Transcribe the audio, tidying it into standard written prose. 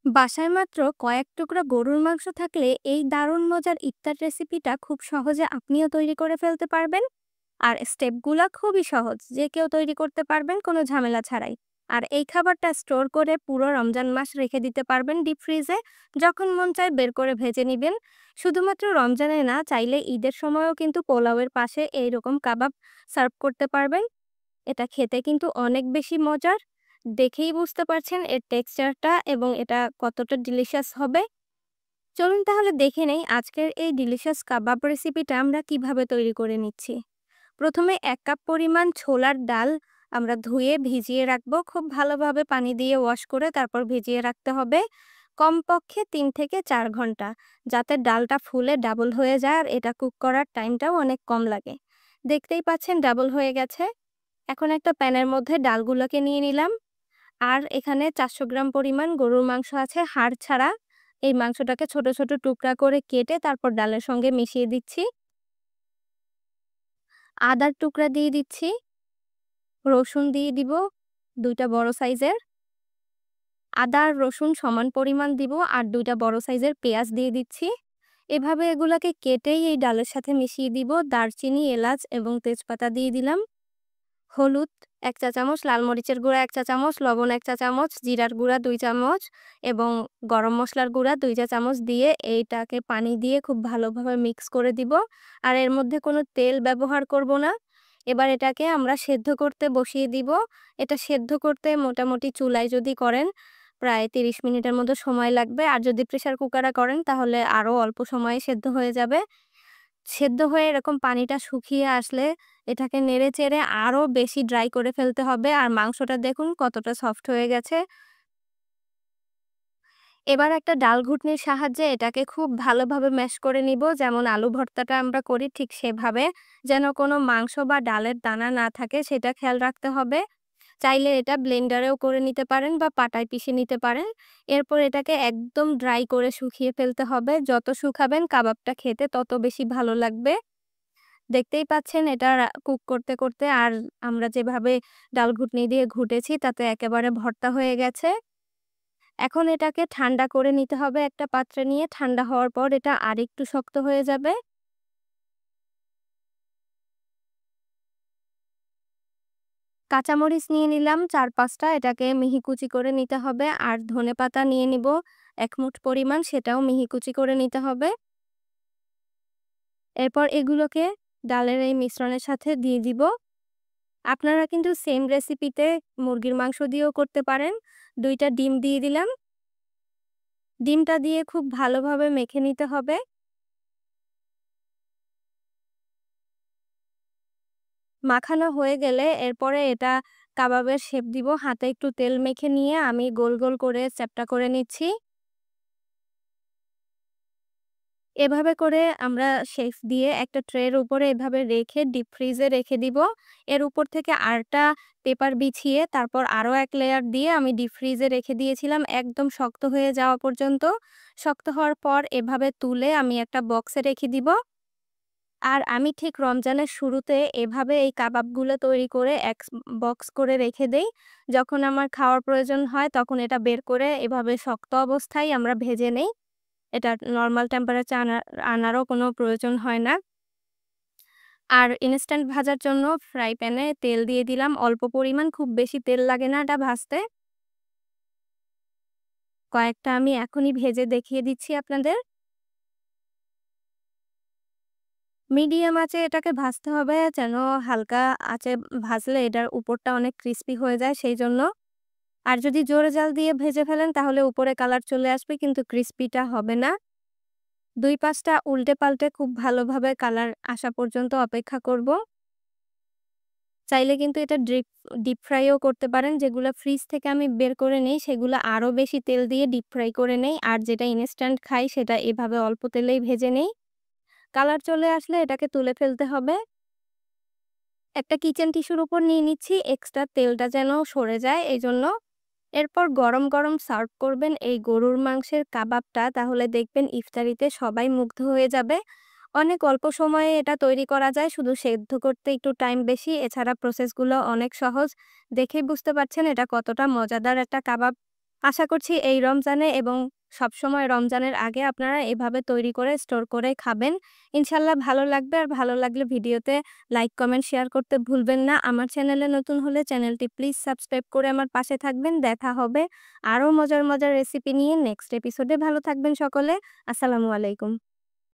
বাসায় মাত্র কয়েক টুকরা গরুর মাংস থাকলে এই দারুণ মজার ইফতার রেসিপিটা খুব সহজে আপনিও তৈরি করে ফেলতে পারবেন। আর স্টেপগুলা খুবই সহজ, যে কেউ তৈরি করতে পারবেন কোনো ঝামেলা ছাড়াই। আর এই খাবারটা স্টোর করে পুরো রমজান মাস রেখে দিতে পারবেন ডিপ ফ্রিজে। যখন মন চায় বের করে ভেজে নিবেন। শুধুমাত্র রমজানে না, চাইলে ঈদের সময়ও কিন্তু পোলাওয়ের পাশে এইরকম কাবাব সার্ভ করতে পারবেন। এটা খেতে কিন্তু অনেক বেশি মজার। দেখেই বুঝতে পারছেন এর টেক্সচারটা এবং এটা কতটা ডিলিশিয়াস হবে। চলুন তাহলে দেখে নেই আজকের এই ডিলিশিয়াস কাবাব রেসিপিটা আমরা কিভাবে তৈরি করে নিচ্ছি। প্রথমে ১ কাপ পরিমাণ ছোলার ডাল আমরা ধুয়ে ভিজিয়ে রাখবো। খুব ভালোভাবে পানি দিয়ে ওয়াশ করে তারপর ভিজিয়ে রাখতে হবে। কমপক্ষে ৩ থেকে ৪ ঘন্টা, যাতে ডালটা ফুলে ডাবল হয়ে যায় আর এটা কুক করার টাইমটাও অনেক কম লাগে। দেখতেই পাচ্ছেন ডাবল হয়ে গেছে। এখন একটা প্যানের মধ্যে ডালগুলোকে নিয়ে নিলাম। আর এখানে ৪০০ গ্রাম পরিমাণ গরুর মাংস আছে হাড় ছাড়া। এই মাংসটাকে ছোট, ছোট টুকরা করে কেটে তারপর ডালের সঙ্গে মিশিয়ে দিচ্ছি। আদার টুকরা দিয়ে দিচ্ছি, রসুন দিয়ে দিব ২ টা বড় সাইজের। আদা আর রসুন সমান পরিমাণ দিব আর ২ টা বড় সাইজের পেঁয়াজ দিয়ে দিচ্ছি। এভাবে এগুলাকে কেটেই এই ডালের সাথে মিশিয়ে দিব। দারচিনি, এলাচ এবং তেজপাতা দিয়ে দিলাম। হলুদ ১ চা চামচ, লাল মরিচের গুঁড়া ১ চা চামচ, লবণ ১ চা চামচ, জিরার গুঁড়া ২ চামচ এবং গরম মসলার গুঁড়া ২ চা চামচ দিয়ে এইটাকে পানি দিয়ে খুব ভালোভাবে মিক্স করে দিব। আর এর মধ্যে কোনো তেল ব্যবহার করব না। এবার এটাকে আমরা সেদ্ধ করতে বসিয়ে দিব। এটা সেদ্ধ করতে মোটামুটি চুলায় যদি করেন প্রায় ৩০ মিনিটের মতো সময় লাগবে। আর যদি প্রেসার কুকারে করেন তাহলে আরও অল্প সময়ে সেদ্ধ হয়ে যাবে। সেদ্ধ হয়ে এরকম পানিটা শুকিয়ে আসলে এটাকে নেড়েচেড়ে আরো বেশি ড্রাই করে ফেলতে হবে। আর মাংসটা দেখুন কতটা সফট হয়ে গেছে। এবার একটা ডাল ঘুটনির সাহায্যে এটাকে খুব ভালোভাবে ম্যাশ করে নিব। যেমন আলু ভর্তাটা আমরা করি ঠিক সেভাবে। যেন কোনো মাংস বা ডালের দানা না থাকে সেটা খেয়াল রাখতে হবে। চাইলে এটা ব্লেন্ডারেও করে নিতে পারেন বা পাটায় পিষে নিতে পারেন। এরপর এটাকে একদম ড্রাই করে শুকিয়ে ফেলতে হবে। যত শুকাবেন কাবাবটা খেতে তত বেশি ভালো লাগবে। দেখতেই পাচ্ছেন এটা কুক করতে, করতে আর আমরা যেভাবে ডাল ঘুটনি দিয়ে ঘুটেছি তাতে একেবারে ভর্তা হয়ে গেছে। এখন এটাকে ঠান্ডা করে নিতে হবে একটা পাত্রে নিয়ে। ঠান্ডা হওয়ার পর এটা আরেকটু শক্ত হয়ে যাবে। কাঁচামরিচ নিয়ে নিলাম ৪-৫ টা, এটাকে মিহি কুচি করে নিতে হবে। আর ধনেপাতা নিয়ে নিব ১ মুঠ পরিমাণ, সেটাও মিহি কুচি করে নিতে হবে। এরপর এগুলোকে ডালের এই মিশ্রণের সাথে দিয়ে দিব। আপনারা কিন্তু সেম রেসিপিতে মুরগির মাংস দিয়েও করতে পারেন। ২ টা ডিম দিয়ে দিলাম। ডিমটা দিয়ে খুব ভালোভাবে মেখে নিতে হবে। মাখানো হয়ে গেলে এরপরে এটা কাবাবের শেপ দিব। হাতে একটু তেল মেখে নিয়ে আমি গোল, গোল করে চ্যাপ্টা করে নিচ্ছি। এভাবে করে আমরা শেফ দিয়ে একটা ট্রের উপরে এভাবে রেখে ডিপ ফ্রিজে রেখে দিব। এর উপর থেকে আরেকটা পেপার বিছিয়ে তারপর আরো ১ লেয়ার দিয়ে আমি ডিপ ফ্রিজে রেখে দিয়েছিলাম একদম শক্ত হয়ে যাওয়া পর্যন্ত। শক্ত হওয়ার পর এভাবে তুলে আমি একটা বক্সে রেখে দিব। আর আমি ঠিক রমজানের শুরুতে এভাবে এই কাবাবগুলো তৈরি করে বক্স করে রেখে দেই। যখন আমার খাওয়ার প্রয়োজন হয় তখন এটা বের করে এভাবে শক্ত অবস্থায় আমরা ভেজে নেই। এটা নরমাল টেম্পারেচার আনারও কোনো প্রয়োজন হয় না। আর ইনস্ট্যান্ট ভাজার জন্য ফ্রাই প্যানে তেল দিয়ে দিলাম অল্প পরিমাণ, খুব বেশি তেল লাগে না এটা ভাজতে। কয়েকটা আমি এখনই ভেজে দেখিয়ে দিচ্ছি আপনাদের। মিডিয়াম আঁচে এটাকে ভাজতে হবে, যেন হালকা আঁচে ভাজলে এটার উপরটা অনেক ক্রিস্পি হয়ে যায় সেইজন্য। আর যদি জোরে জাল দিয়ে ভেজে ফেলেন তাহলে উপরে কালার চলে আসবে কিন্তু ক্রিস্পিটা হবে না। ২-৫ টা উল্টে-পাল্টে খুব ভালোভাবে কালার আসা পর্যন্ত অপেক্ষা করব। চাইলে কিন্তু এটা ডিপ ফ্রাইও করতে পারেন। যেগুলা ফ্রিজ থেকে আমি বের করে নেই সেগুলা আরো বেশি তেল দিয়ে ডিপ ফ্রাই করে নেই। আর যেটা ইনস্ট্যান্ট খাই সেটা এভাবে অল্প তেলেই ভেজে নেই। কালার চলে আসলে এটাকে তুলে ফেলতে হবে। একটা কিচেন টিস্যুর উপর নিয়ে নিচ্ছি এক্সট্রা তেলটা যেন সরে যায় এইজন্য। এরপর গরম, গরম সার্ভ করবেন এই গরুর মাংসের কাবাবটা, তাহলে দেখবেন ইফতারিতে সবাই মুগ্ধ হয়ে যাবে। অনেক অল্প সময়ে এটা তৈরি করা যায়, শুধু সেদ্ধ করতে একটু টাইম বেশি। এছাড়া প্রসেসগুলো অনেক সহজ। দেখেই বুঝতে পারছেন এটা কতটা মজাদার একটা কাবাব। আশা করছি এই রমজানে এবং সবসময় রমজানের আগে আপনারা এভাবে তৈরি করে স্টোর করে খাবেন। ইনশাআল্লাহ ভালো লাগবে। আর ভালো লাগলে ভিডিওতে লাইক, কমেন্ট, শেয়ার করতে ভুলবেন না। আমার চ্যানেলে নতুন হলে চ্যানেলটি প্লিজ সাবস্ক্রাইব করে আমার পাশে থাকবেন। দেখা হবে আরও মজার রেসিপি নিয়ে নেক্সট এপিসোডে। ভালো থাকবেন সকলে। আসসালামু আলাইকুম।